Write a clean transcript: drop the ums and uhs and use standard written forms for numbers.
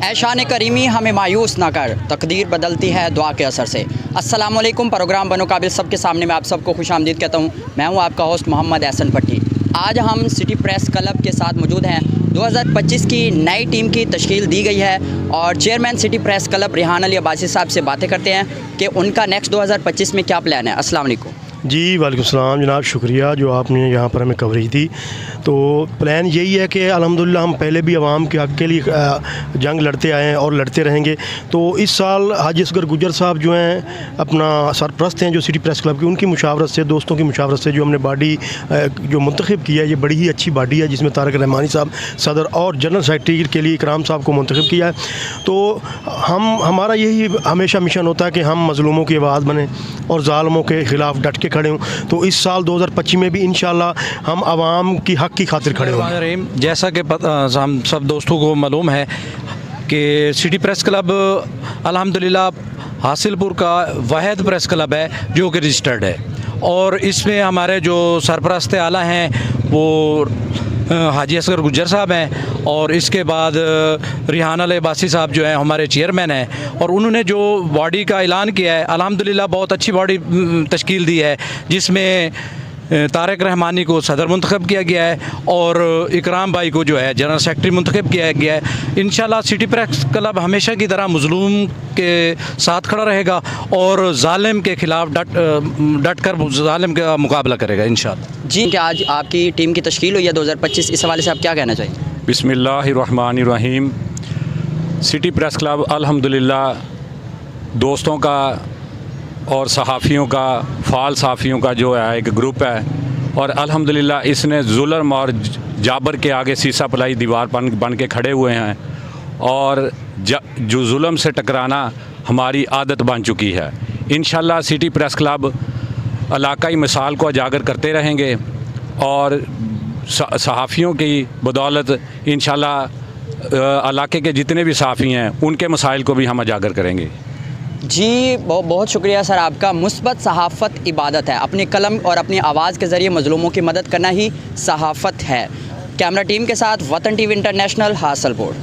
ऐशान creamy हमें मायूस ना कर, तकदीर बदलती है दुआ के असर से। अस्सलाम वालेकुम। प्रोग्राम बनो काबिल सबके सामने मैं आप सबको खुशामदीद कहता हूँ। मैं हूँ आपका होस्ट मोहम्मद एहसन पट्टी। आज हम सिटी प्रेस क्लब के साथ मौजूद हैं। 2025 की नई टीम की तश्कील दी गई है और chairman city press club Rehan Ali Abbasi साहब से बातें करते हैं कि उनका नेक्स्ट 2025 में क्या प्लान है। अस्सलाम वालेकुम। जी वालेकुम सलाम जनाब, शुक्रिया जो आपने यहाँ पर हमें कवरेज दी। तो प्लान यही है कि अल्हम्दुलिल्लाह हम पहले भी आवाम के हक़ के लिए जंग लड़ते आए हैं और लड़ते रहेंगे। तो इस साल हाजी असगर गुज्जर साहब जो हैं अपना सरप्रस्त हैं जो सिटी प्रेस क्लब की, उनकी मुशावरत से, दोस्तों की मुशावरत से जो हमने बॉडी जो मुंतखब किया है, ये बड़ी ही अच्छी बॉडी है जिसमें तारक रहमानी साहब सदर और जनरल सेक्रेटरी के लिए इकराम साहब को मुंतखब किया है। तो हमारा यही हमेशा मिशन होता है कि हम मज़लूमों की आवाज़ बने और ज़ालिमों के ख़िलाफ़ डट के खड़े हों। तो इस साल 2025 में भी इंशाल्लाह हम आवाम की हक़ की खातिर खड़े होंगे। जैसा कि हम सब दोस्तों को मालूम है कि सिटी प्रेस क्लब अल्हम्दुलिल्लाह हासिलपुर का वाहिद प्रेस क्लब है जो कि रजिस्टर्ड है और इसमें हमारे जो सरपरस्त आला हैं वो हाजी असगर गुज्जर साहब हैं और इसके बाद रेहान अली अब्बासी साहब जो हैं हमारे चेयरमैन हैं और उन्होंने जो बॉडी का ऐलान किया है अल्हम्दुलिल्लाह बहुत अच्छी बॉडी तश्कील दी है जिसमें तारक रहमानी को सदर मुंतखब किया गया है और इकराम भाई को जो है जनरल सेक्रेटरी मुंतखब किया गया है। इंशाल्लाह सिटी प्रेस क्लब हमेशा की तरह मज़लूम के साथ खड़ा रहेगा और जालिम के ख़िलाफ़ डट कर जालिम का मुकाबला करेगा इंशाल्लाह। जी कि आज आपकी टीम की तश्कील हुई है 2025, इस हवाले से आप क्या कहना चाहिए? बिस्मिल्लाहिर्रहमानिर्रहीम। सिटी प्रेस क्लब अल्हम्दुलिल्लाह दोस्तों का और सहाफ़ियों का, फ़ाल सहाफ़ियों का जो है एक ग्रुप है और अल्हम्दुलिल्लाह इसने जुल्म और जाबर के आगे सीसा पलाई दीवार बन के खड़े हुए हैं और जो जुल्म से टकराना हमारी आदत बन चुकी है। इंशाल्लाह सिटी प्रेस क्लब इलाकाई मिसाल को उजागर करते रहेंगे और सहाफ़ियों की बदौलत इंशाल्लाह इलाके के जितने भी सहाफ़ी हैं उनके मसाइल को भी हम उजागर करेंगे। जी बहुत शुक्रिया सर आपका। मुस्बत सहाफ़त इबादत है, अपनी कलम और अपनी आवाज़ के ज़रिए मज़लूमों की मदद करना ही सहाफ़त है। कैमरा टीम के साथ वतन टीवी इंटरनेशनल हासिलपुर।